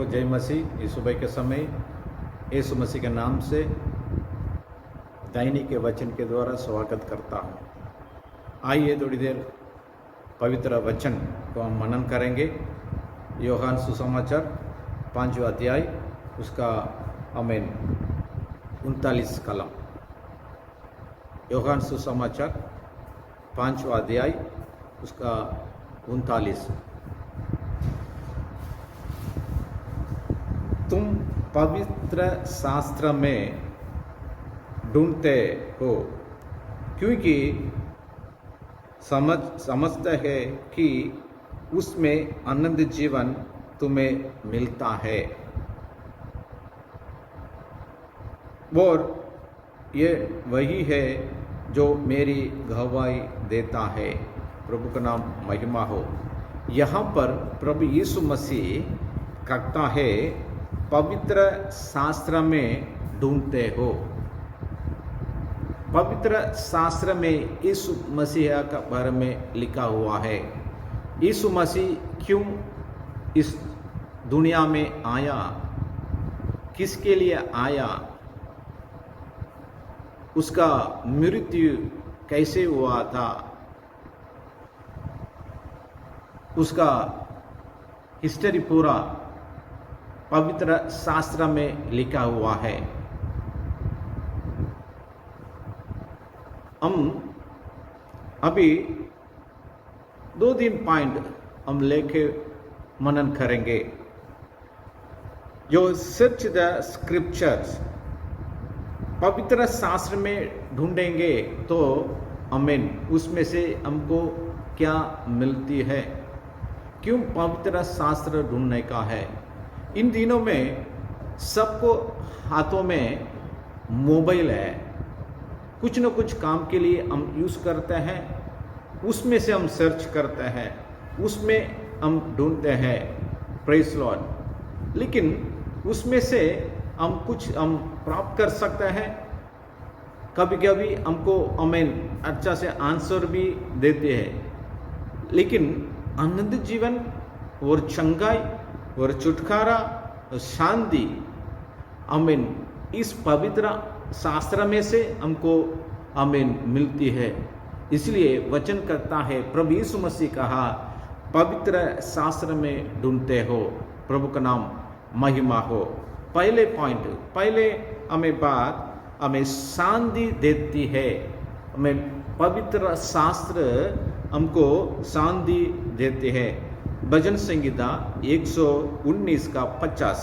जय मसीह। इस सुबह के समय यीशु मसीह के नाम से दैनिक के वचन के द्वारा स्वागत करता हूँ। आइए थोड़ी देर पवित्र वचन को हम मनन करेंगे। यूहन्ना सुसमाचार 5वां अध्याय उसका 39 कलम। यूहन्ना सुसमाचार 5वां अध्याय उसका 39। तुम पवित्र शास्त्र में ढूंढते हो क्योंकि समझते हैं कि उसमें अनंत जीवन तुम्हें मिलता है और ये वही है जो मेरी गवाही देता है। प्रभु का नाम महिमा हो। यहाँ पर प्रभु यीशु मसीह कहता है पवित्र शास्त्र में ढूंढते हो। पवित्र शास्त्र में यीशु मसीह के बारे में लिखा हुआ है। यीशु मसीह क्यों इस दुनिया में आया, किसके लिए आया, उसका मृत्यु कैसे हुआ था, उसका हिस्ट्री पूरा पवित्र शास्त्र में लिखा हुआ है। हम अभी 2-3 पॉइंट हम लेके मनन करेंगे। जो सर्च द स्क्रिप्चर्स, पवित्र शास्त्र में ढूंढेंगे तो आमीन उसमें से हमको क्या मिलती है, क्यों पवित्र शास्त्र ढूंढने का है। इन दिनों में सबको हाथों में मोबाइल है, कुछ न कुछ काम के लिए हम यूज़ करते हैं, उसमें से हम सर्च करते हैं, उसमें हम ढूंढते हैं। Praise Lord. लेकिन उसमें से हम कुछ प्राप्त कर सकते हैं। कभी कभी हमको आमीन अच्छा से आंसर भी देते हैं, लेकिन अनंत जीवन और चंगाई और छुटकारा और शांति आमीन इस पवित्र शास्त्र में से हमको आमीन मिलती है। इसलिए वचन करता है, प्रभु यीशु मसीह कहा पवित्र शास्त्र में ढूंढते हो। प्रभु का नाम महिमा हो। पहले पॉइंट, पहले हमें बात हमें शांति देती है। हमें पवित्र शास्त्र हमको शांति देते हैं। भजन संगीता 119 का 50,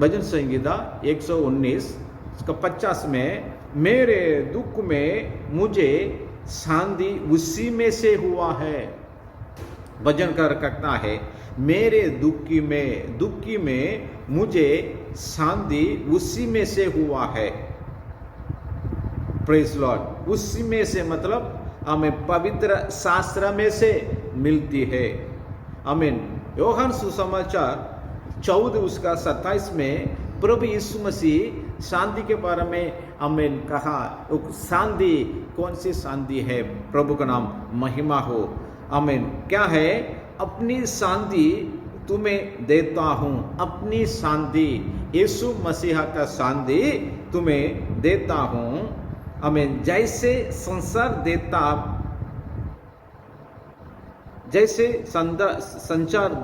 भजन संगीता 119 का 50 में मेरे दुख में मुझे शांति उसी में से हुआ है। भजनकार कहता है मेरे दुखी में मुझे शांति उसी में से हुआ है। Praise Lord. उसी में से मतलब हमें पवित्र शास्त्र में से मिलती है। आमीन। यूहन्ना सुसमाचार 14 उसका 27 में प्रभु यीशु मसीह शांति के बारे में आमीन कहा। शांति कौन सी शांति है? प्रभु का नाम महिमा हो। आमीन। क्या है? अपनी शांति तुम्हें देता हूँ। अपनी शांति यीशु मसीह का शांति तुम्हें देता हूँ। आमीन। जैसे संसार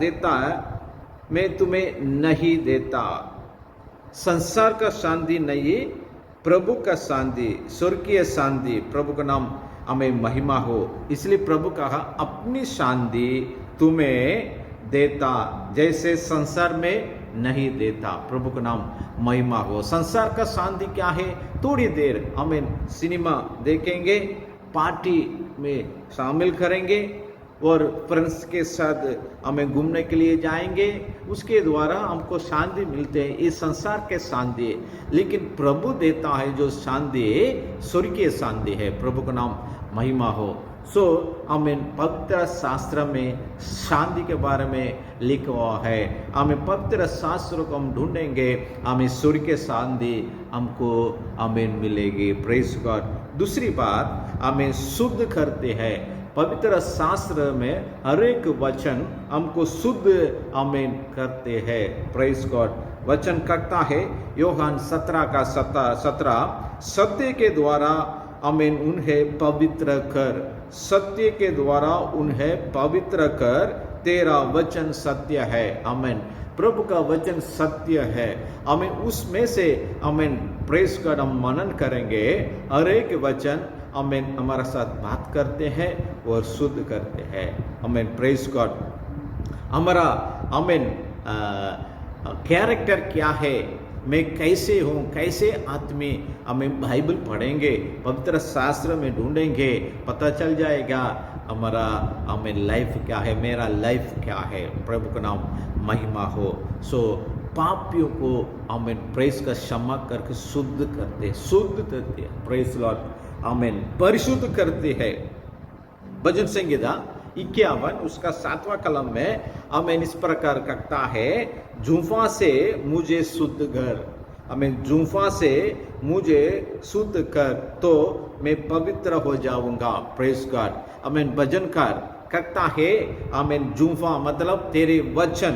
देता मैं तुम्हें नहीं देता। संसार का शांति नहीं, प्रभु का शांति, स्वर्गीय शांति। प्रभु का नाम हमें महिमा हो। इसलिए प्रभु कहा अपनी शांति तुम्हें देता जैसे संसार में नहीं देता। प्रभु का नाम महिमा हो। संसार का शांति क्या है? थोड़ी देर हमें सिनेमा देखेंगे, पार्टी में शामिल करेंगे और फ्रेंड्स के साथ हमें घूमने के लिए जाएंगे, उसके द्वारा हमको शांति मिलते हैं। ये संसार के शांति है। लेकिन प्रभु देता है जो शांति स्वर्गीय शांति है। प्रभु का नाम महिमा हो। हमें पवित्र शास्त्र में शांति के बारे में लिखा हुआ है। हमें पवित्र शास्त्र को हम ढूंढेंगे, हमें स्वर्गीय शांति हमको हमें मिलेगी। Praise God. दूसरी बात, हमें शुद्ध करते हैं। पवित्र शास्त्र में हर एक वचन हमको शुद्ध आमीन करते हैं। Praise God. वचन कहता है यूहन्ना 17 का 17, सत्य के द्वारा आमीन उन्हें पवित्र कर, सत्य के द्वारा उन्हें पवित्र कर, तेरा वचन सत्य है। आमीन। प्रभु का वचन सत्य है। आमीन। उसमें से आमीन प्रेज गॉड हम मनन करेंगे। हर एक वचन आमीन हमारा साथ बात करते हैं और शुद्ध करते हैं। आमीन। Praise God. हमारा आमीन कैरेक्टर क्या है, मैं कैसे हूँ, कैसे आदमी, हमें बाइबल पढ़ेंगे, पवित्र शास्त्र में ढूंढेंगे, पता चल जाएगा हमारा हमें लाइफ क्या है, मेरा लाइफ क्या है। प्रभु का नाम महिमा हो। पापियों को हमें प्रेस का क्षमा करके शुद्ध करते हैं। Press Lord. आमीन। परिशुद्ध करते हैं। भजन संहिता 51 उसका 7वां कलम में आमीन इस प्रकार कहता है, जूफा से मुझे शुद्ध कर, आमीन, जूफा से मुझे शुद्ध कर तो मैं पवित्र हो जाऊंगा। Praise God. आमीन। भजनकार कहता है आमीन जूफा मतलब तेरे वचन,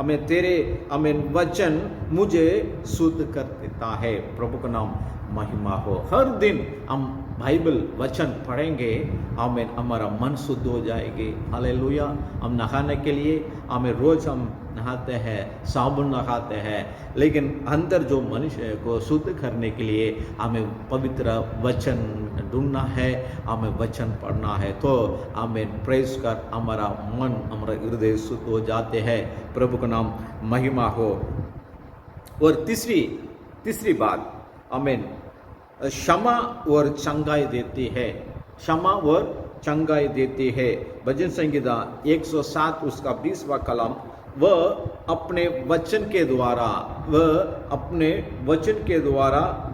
आमीन तेरे आमीन वचन मुझे शुद्ध कर देता है। प्रभु का नाम महिमा हो। हर दिन हम बाइबल वचन पढ़ेंगे, आमीन, हमारा मन शुद्ध हो जाएगी। हालेलुया। हम नहाने के लिए हमें रोज हम नहाते हैं, साबुन लगाते हैं, लेकिन अंदर जो मनुष्य को शुद्ध करने के लिए हमें पवित्र वचन ढूंढना है, हमें वचन पढ़ना है, तो हमें प्रेस कर हमारा मन, हमारा हृदय शुद्ध हो जाते हैं। प्रभु का नाम महिमा हो। और तीसरी बात, आमीन, क्षमा और चंगाई देती है। क्षमा और चंगाई देती है। भजन संहिता 107 उसका 20वां कलम, वह अपने वचन के द्वारा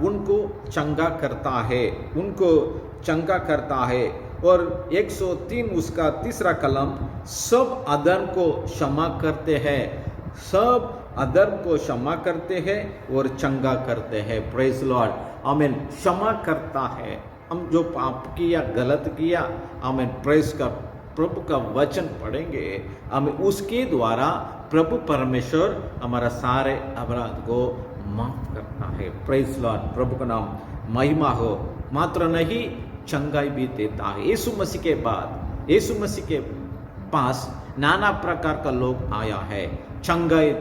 उनको चंगा करता है। और 103 उसका 3रा कलम, सब अधर्म को क्षमा करते हैं, सब अधर्म को क्षमा करते हैं और चंगा करते हैं। Praise Lord. आमीन। क्षमा करता है। हम जो पाप किया, गलत किया, आमीन, प्रेज का प्रभु का वचन पढ़ेंगे, हमें उसके द्वारा प्रभु परमेश्वर हमारा सारे अपराध को माफ करता है। Praise Lord. प्रभु का नाम महिमा हो। मात्र नहीं, चंगाई भी देता है। यीशु मसीह के पास नाना प्रकार का लोग आया है। चंगाई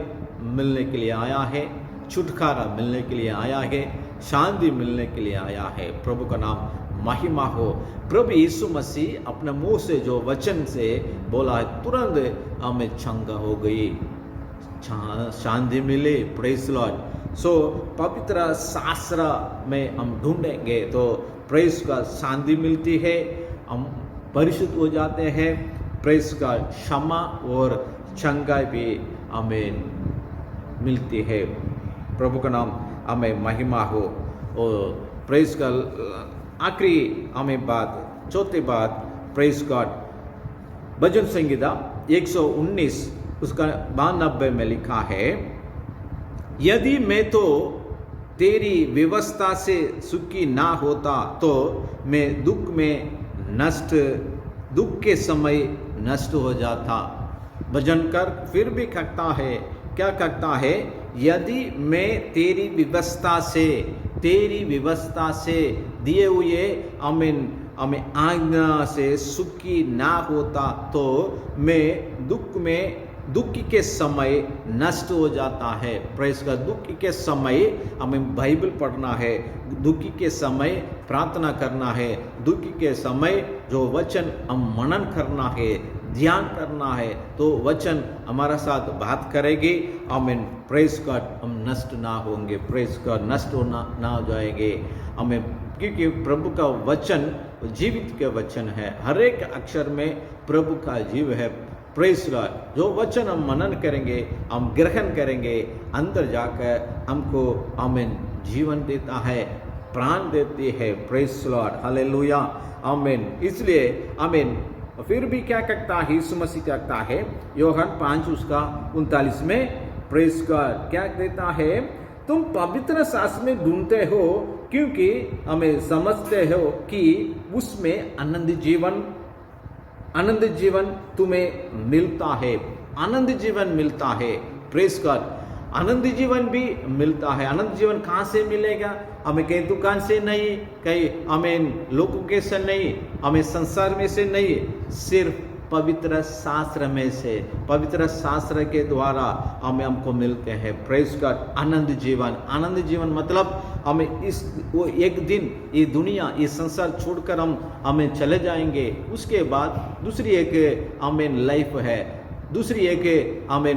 मिलने के लिए आया है, छुटकारा मिलने के लिए आया है, शांति मिलने के लिए आया है। प्रभु का नाम महिमा हो। प्रभु यीशु मसीह अपने मुंह से जो वचन से बोला है, तुरंत हमें चंगा हो गई, शांति मिले। Praise Lord. पवित्र शास्त्र में हम ढूंढेंगे तो प्रेज का शांति मिलती है, हम परिशुद्ध हो जाते हैं। प्रेज का क्षमा और चंगाई भी हमें मिलती है। प्रभु का नाम हमें महिमा हो। और प्रेज का आखिरी हमें बात, चौथी बात, प्रेज गॉड। भजन संहिता 119 उसका 92 में लिखा है, यदि मैं तो तेरी व्यवस्था से सुखी ना होता तो मैं दुख के समय नष्ट हो जाता। भजनकर फिर भी कहता है, क्या कहता है, यदि मैं तेरी व्यवस्था से दिए हुए हमें आज्ञा से सुखी ना होता तो मैं दुख के समय नष्ट हो जाता है। प्रेस का दुख के समय हमें बाइबल पढ़ना है, दुख के समय प्रार्थना करना है, दुख के समय जो वचन हम मनन करना है, ध्यान करना है, तो वचन हमारा साथ बात करेगी। आमीन। Press God. हम नष्ट ना होंगे, प्रेस गॉड, नष्ट होना ना हो जाएंगे हमें, क्योंकि प्रभु का वचन जीवित के वचन है। हर एक अक्षर में प्रभु का जीव है। Press God. जो वचन हम मनन करेंगे, हम ग्रहण करेंगे, अंदर जाकर हमको आमीन जीवन देता है, प्राण देती है। Press Lord. हालेलुया। आमीन। इसलिए आमीन। फिर भी क्या कहता है यीशु मसीह, कहता है यूहन्ना 5 उसका 39 में, प्रेस गॉड, क्या देता है, तुम पवित्र शास्त्र में ढूंढते हो क्योंकि हमें समझते हो कि उसमें आनंद जीवन आनंद जीवन तुम्हें मिलता है, आनंद जीवन मिलता है। Praise God. आनंद जीवन भी मिलता है। आनंद जीवन कहाँ से मिलेगा? हमें कहीं दुकान से नहीं, कहीं हमें लोगों के से नहीं, हमें संसार में से नहीं, सिर्फ पवित्र शास्त्र में से, पवित्र शास्त्र के द्वारा हमको मिलते हैं। Praise God. आनंद जीवन, आनंद जीवन मतलब हमें वो एक दिन ये दुनिया, ये संसार छोड़कर हमें चले जाएंगे। उसके बाद दूसरी एक हमें लाइफ है, दूसरी एक हमें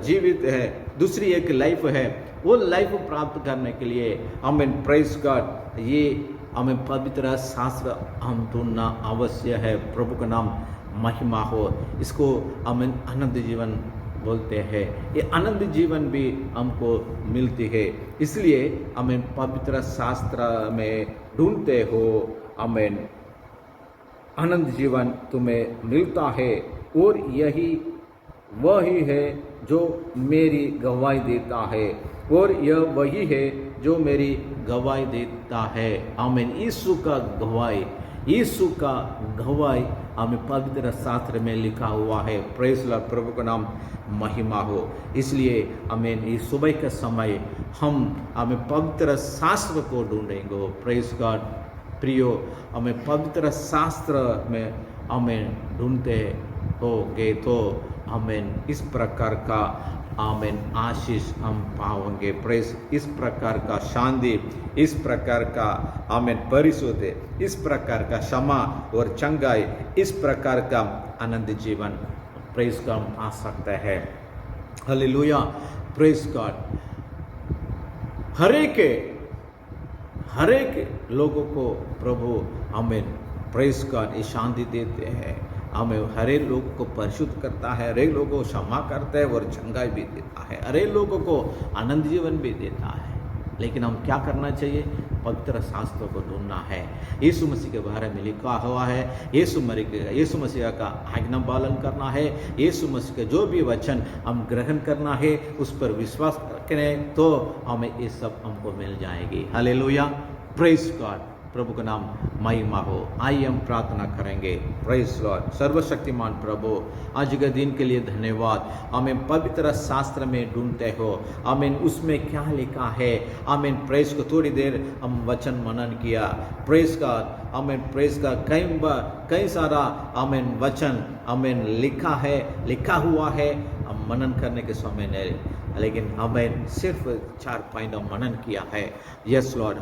जीवित है, दूसरी एक लाइफ है। वो लाइफ प्राप्त करने के लिए हमें प्रेज गॉड, ये हमें पवित्र शास्त्र हम ढूंढना अवश्य है। प्रभु का नाम महिमा हो। इसको हमें आनंद जीवन बोलते हैं। ये आनंद जीवन भी हमको मिलती है, इसलिए हमें पवित्र शास्त्र में ढूंढते हो। हमें आनंद जीवन तुम्हें मिलता है, और यही वही है जो मेरी गवाही देता है, और यह वही है जो मेरी गवाही देता है। आमीन। यीशु का गवाही, यीशु का गवाही हमें पवित्र शास्त्र में लिखा हुआ है। Praise Lord. प्रभु का नाम महिमा हो। इसलिए हमें इस सुबह के समय हमें पवित्र शास्त्र को ढूंढेंगे। Praise God. प्रियो, हमें पवित्र शास्त्र में हमें ढूंढते होगे तो हमें इस प्रकार का आशीष हम पाएंगे। प्रेस, इस प्रकार का शांति, इस प्रकार का परिशुद्ध, इस प्रकार का क्षमा और चंगाई, इस प्रकार का आनंद जीवन प्रेस का हम पा सकते हैं। हालेलुया। Press God. हर एक लोगों को प्रभु हमें प्रेस गॉड ये शांति देते हैं। हमें हर एक लोगों को परिशुद्ध करता है, हर एक लोगों को क्षमा करता है और चंगाई भी देता है, हर एक लोगों को आनंद जीवन भी देता है। लेकिन हम क्या करना चाहिए? पवित्र शास्त्रों को ढूंढना है। यीशु मसीह के बारे में लिखा हुआ है, यीशु मसीह का आज्ञा पालन करना है। यीशु मसीह के जो भी वचन हम ग्रहण करना है, उस पर विश्वास करें तो हमें ये सब हमको मिल जाएगी। हालेलुया। Praise God. प्रभु का नाम महिमा हो। आइए हम प्रार्थना करेंगे। Praise Lord. सर्वशक्तिमान प्रभु, आज के दिन के लिए धन्यवाद। हमें पवित्र शास्त्र में ढूंढते हो, हमें उसमें क्या लिखा है। हमें प्रेज को थोड़ी देर हम वचन मनन किया। प्रेज का हमें प्रेज का कई सारा हमें वचन हमें लिखा हुआ है। हम मनन करने के समय नहीं, लेकिन हमें सिर्फ 4 पॉइंट मनन किया है। Yes Lord.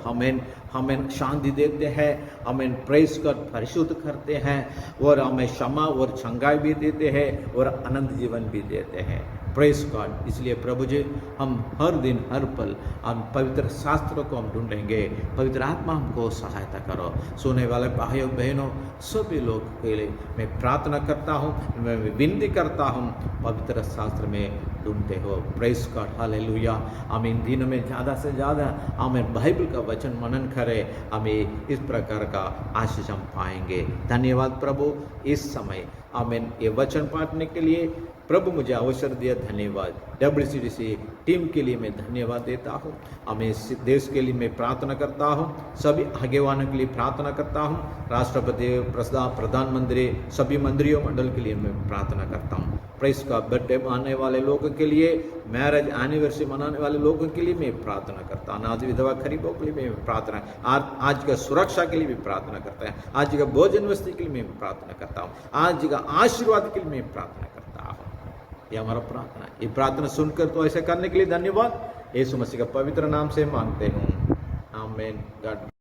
हमें शांति देते हैं, हमें प्रेस कर परिशुद्ध करते हैं, और हमें क्षमा और चंगाई भी देते हैं, और आनंद जीवन भी देते हैं। Press God. इसलिए प्रभु जी, हम हर दिन हर पल हम पवित्र शास्त्रों को हम ढूंढेंगे। पवित्र आत्मा हमको सहायता करो। सुनने वाले भाइयों बहनों सभी लोग के लिए मैं प्रार्थना करता हूँ, मैं विनती करता हूँ, पवित्र शास्त्र में ढूंढते हो। Press God. हालेलुया। हम इन दिनों में ज़्यादा से ज़्यादा हमें बाइबल का वचन मनन करें, हमें इस प्रकार का आशीष हम पाएंगे। धन्यवाद प्रभु। इस समय हमें ये वचन पढ़ने के लिए प्रभु मुझे अवसर दिया, धन्यवाद। WCDC टीम के लिए मैं धन्यवाद देता हूँ। हमें इस देश के लिए मैं प्रार्थना करता हूँ, सभी आगेवानों के लिए प्रार्थना करता हूँ, राष्ट्रपति, प्रधानमंत्री, सभी मंत्रियों मंडल के लिए मैं प्रार्थना करता हूँ। प्रेस का बर्थडे मनाने वाले लोगों के लिए, मैरिज एनिवर्सरी मनाने वाले लोगों के लिए मैं प्रार्थना करता हूँ। आज विधवा गरीबों के लिए मैं प्रार्थना, आज का सुरक्षा के लिए भी प्रार्थना करता है, आज का भोजन वस्ती के लिए मैं प्रार्थना करता हूँ, आज का आशीर्वाद के लिए मैं प्रार्थना करता हूँ। ये हमारा प्रार्थना है। ये प्रार्थना सुनकर तो ऐसा करने के लिए धन्यवाद। यीशु मसीह का पवित्र नाम से मांगते हूँ। आमीन। गॉड